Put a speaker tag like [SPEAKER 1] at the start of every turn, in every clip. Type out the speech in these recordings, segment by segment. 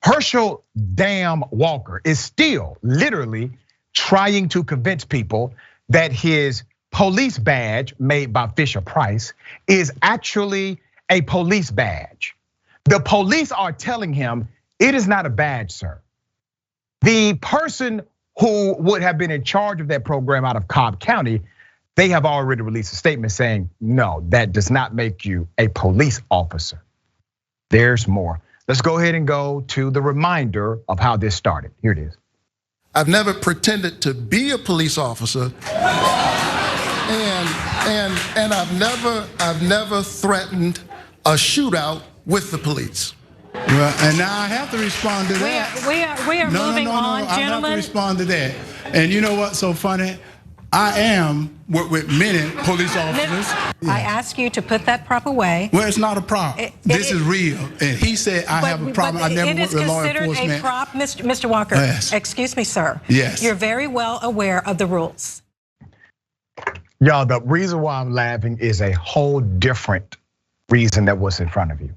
[SPEAKER 1] Herschel damn Walker is still literally trying to convince people that his police badge made by Fisher-Price is actually a police badge. The police are telling him it is not a badge, sir. The person who would have been in charge of that program out of Cobb County, they have already released a statement saying, no, that does not make you a police officer. There's more. Let's go ahead and go to the reminder of how this started. Here it is.
[SPEAKER 2] I've never pretended to be a police officer, and I've never threatened a shootout with the police.
[SPEAKER 3] Well, and now I have to respond to that.
[SPEAKER 4] We are moving on,
[SPEAKER 3] I
[SPEAKER 4] gentlemen.
[SPEAKER 3] have to respond to that. And you know what's so funny? I am with many police officers.
[SPEAKER 4] I ask you to put that prop away.
[SPEAKER 3] Well, it's not a prop. This is real. And he said I have a problem. I never worked with law enforcement.
[SPEAKER 4] It is considered a prop, Mr. Walker.
[SPEAKER 3] Yes.
[SPEAKER 4] Excuse me, sir.
[SPEAKER 3] Yes.
[SPEAKER 4] You're very well aware of the rules.
[SPEAKER 1] Y'all, the reason why I'm laughing is a whole different reason that was in front of you.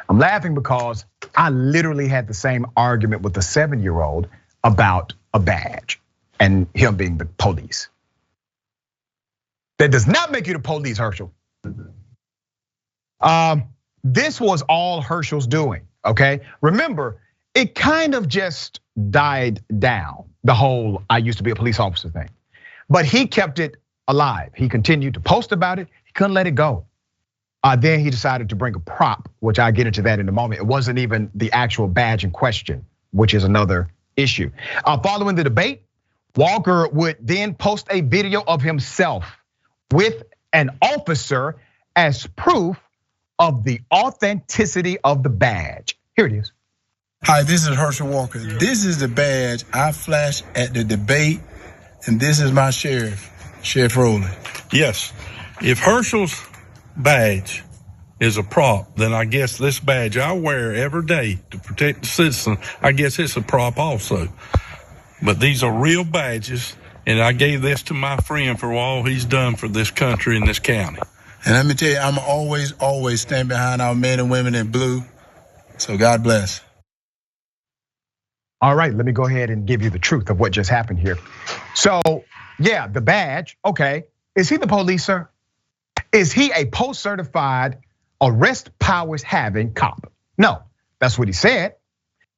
[SPEAKER 1] I'm laughing because I literally had the same argument with a 7-year-old about a badge and him being the police. That does not make you the police, Herschel. This was all Herschel's doing, okay? Remember, it kind of just died down, the whole I used to be a police officer thing. But he kept it alive. He continued to post about it. He couldn't let it go. Then he decided to bring a prop, which I'll get into that in a moment. It wasn't even the actual badge in question, which is another issue. Following the debate, Walker would then post a video of himself with an officer as proof of the authenticity of the badge. Here it is.
[SPEAKER 3] Hi, this is Herschel Walker. This is the badge I flashed at the debate, and this is my sheriff, Sheriff Rowley.
[SPEAKER 5] Yes, if Herschel's badge is a prop, then I guess this badge I wear every day to protect the citizen, I guess it's a prop also. But these are real badges, and I gave this to my friend for all he's done for this country and this county.
[SPEAKER 3] And let me tell you, I'm always stand behind our men and women in blue. So God bless.
[SPEAKER 1] All right, let me go ahead and give you the truth of what just happened here. So, yeah, the badge, okay. Is he the police, sir? Is he a post-certified arrest powers having cop? No, that's what he said.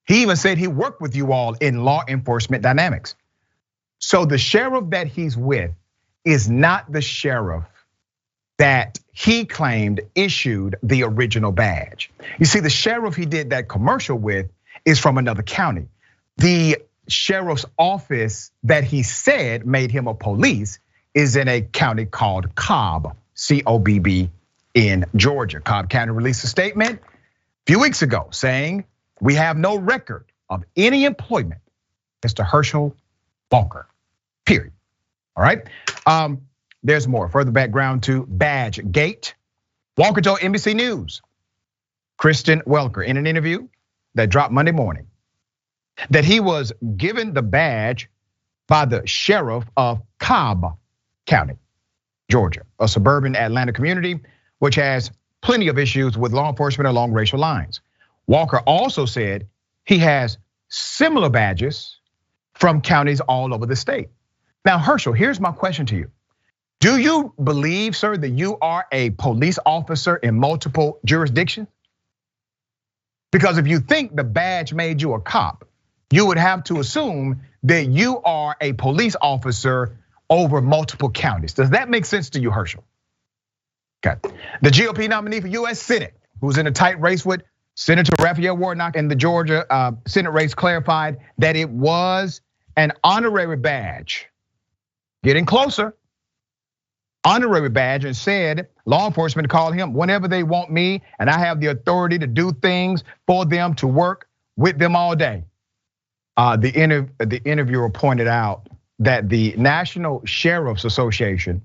[SPEAKER 1] He even said he worked with you all in law enforcement dynamics. So the sheriff that he's with is not the sheriff that he claimed issued the original badge. You see, the sheriff he did that commercial with is from another county. The sheriff's office that he said made him a police is in a county called Cobb, C-O-B-B, in Georgia. Cobb County released a statement a few weeks ago saying, we have no record of any employment, Mr. Herschel Walker, period. All right, there's more. Further background to Badge Gate. Walker told NBC News, Kristen Welker, in an interview that dropped Monday morning, that he was given the badge by the sheriff of Cobb County, Georgia, a suburban Atlanta community, which has plenty of issues with law enforcement along racial lines. Walker also said he has similar badges from counties all over the state. Now, Herschel, here's my question to you. Do you believe, sir, that you are a police officer in multiple jurisdictions? Because if you think the badge made you a cop, you would have to assume that you are a police officer over multiple counties. Does that make sense to you, Herschel? Okay. The GOP nominee for US Senate, who's in a tight race with Senator Raphael Warnock in the Georgia Senate race, clarified that it was an honorary badge. Getting closer. Honorary badge, and said law enforcement called him whenever they want me, and I have the authority to do things for them, to work with them all day. The interviewer pointed out that the National Sheriff's Association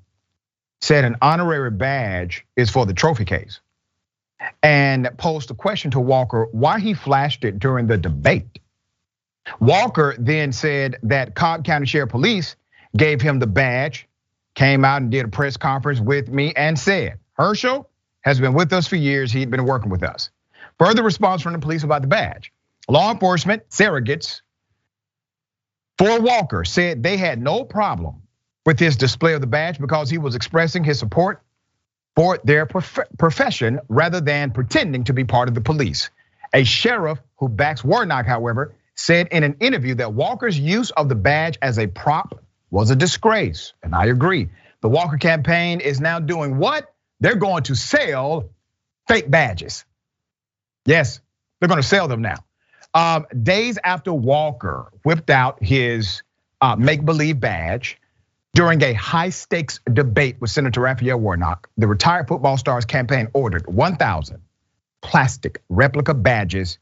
[SPEAKER 1] said an honorary badge is for the trophy case, and posed a question to Walker why he flashed it during the debate. Walker then said that Cobb County Sheriff Police gave him the badge, came out and did a press conference with me and said, Herschel has been with us for years, he'd been working with us. Further response from the police about the badge. law enforcement surrogates for Walker said they had no problem with his display of the badge because he was expressing his support for their profession rather than pretending to be part of the police. A sheriff who backs Warnock, however, said in an interview that Walker's use of the badge as a prop was a disgrace, and I agree. The Walker campaign is now doing what? They're going to sell fake badges. Yes, they're going to sell them now. Days after Walker whipped out his make-believe badge during a high-stakes debate with Senator Raphael Warnock, the retired football star's campaign ordered 1,000 plastic replica badges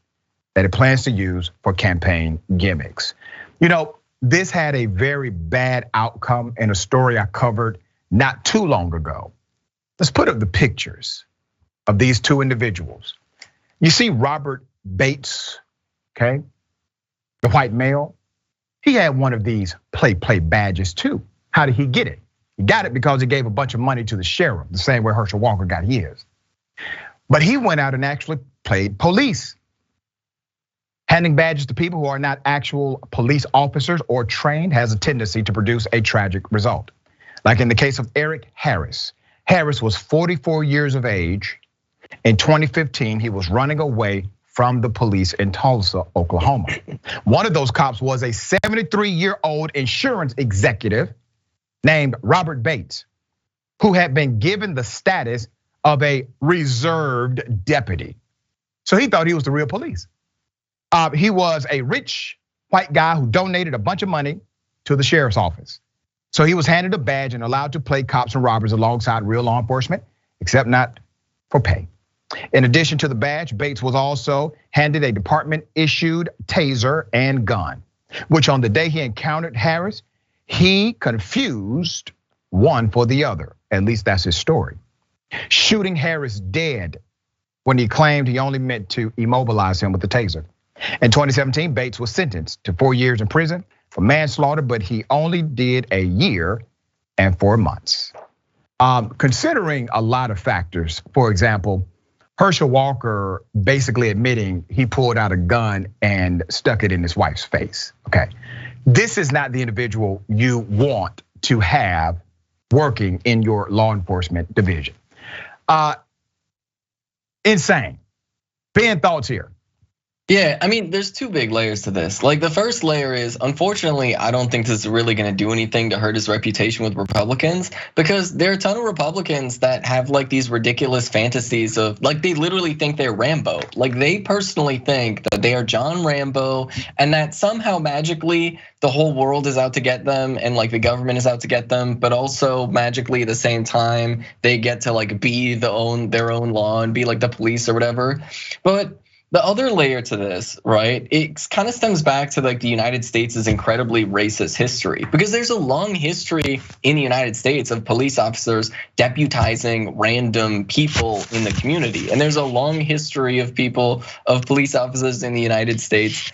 [SPEAKER 1] that it plans to use for campaign gimmicks. You know, this had a very bad outcome in a story I covered not too long ago. Let's put up the pictures of these two individuals. You see Robert Bates, okay? The white male, he had one of these play badges too. How did he get it? He got it because he gave a bunch of money to the sheriff, the same way Herschel Walker got his. But he went out and actually played police. Handing badges to people who are not actual police officers or trained has a tendency to produce a tragic result. Like in the case of Eric Harris. Harris was 44 years of age. In 2015, he was running away from the police in Tulsa, Oklahoma. One of those cops was a 73-year-old insurance executive named Robert Bates, who had been given the status of a reserved deputy. So he thought he was the real police. He was a rich white guy who donated a bunch of money to the sheriff's office. So he was handed a badge and allowed to play cops and robbers alongside real law enforcement, except not for pay. In addition to the badge, Bates was also handed a department-issued taser and gun, which on the day he encountered Harris, he confused one for the other. At least that's his story. Shooting Harris dead when he claimed he only meant to immobilize him with the taser. In 2017, Bates was sentenced to 4 years in prison for manslaughter, but he only did a year and 4 months. Considering a lot of factors, for example, Herschel Walker basically admitting he pulled out a gun and stuck it in his wife's face, okay? This is not the individual you want to have working in your law enforcement division. Insane. Ben, thoughts here?
[SPEAKER 6] Yeah, I mean, there's two big layers to this. Like the first layer is, unfortunately, I don't think this is really gonna do anything to hurt his reputation with Republicans, because there are a ton of Republicans that have like these ridiculous fantasies of, like they literally think they're Rambo. Like they personally think that they are John Rambo and that somehow magically the whole world is out to get them and like the government is out to get them, but also magically at the same time, they get to like be their own law and be like the police or whatever. But the other layer to this, right, it kind of stems back to like the United States' incredibly racist history, because there's a long history in the United States of police officers deputizing random people in the community. And there's a long history of police officers in the United States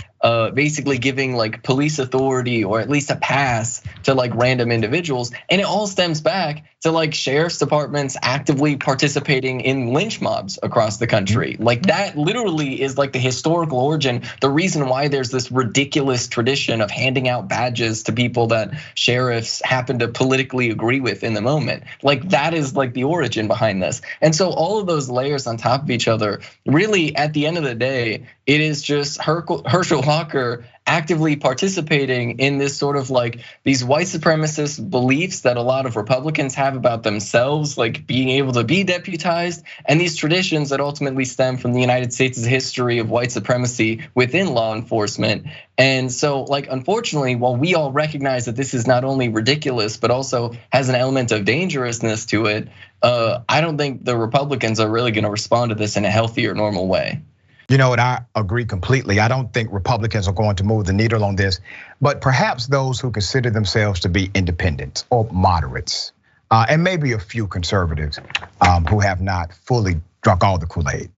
[SPEAKER 6] basically giving like police authority or at least a pass to like random individuals. And it all stems back to like sheriff's departments actively participating in lynch mobs across the country. Like that literally is like the historical origin, the reason why there's this ridiculous tradition of handing out badges to people that sheriffs happen to politically agree with in the moment. Like that is like the origin behind this. And so all of those layers on top of each other, really at the end of the day, it is just Herschel Walker actively participating in this sort of like these white supremacist beliefs that a lot of Republicans have about themselves, like being able to be deputized, and these traditions that ultimately stem from the United States' history of white supremacy within law enforcement. And so like, unfortunately, while we all recognize that this is not only ridiculous, but also has an element of dangerousness to it, I don't think the Republicans are really gonna respond to this in a healthy or normal way.
[SPEAKER 1] You know what, I agree completely. I don't think Republicans are going to move the needle on this, but perhaps those who consider themselves to be independents or moderates, and maybe a few conservatives who have not fully drunk all the Kool-Aid.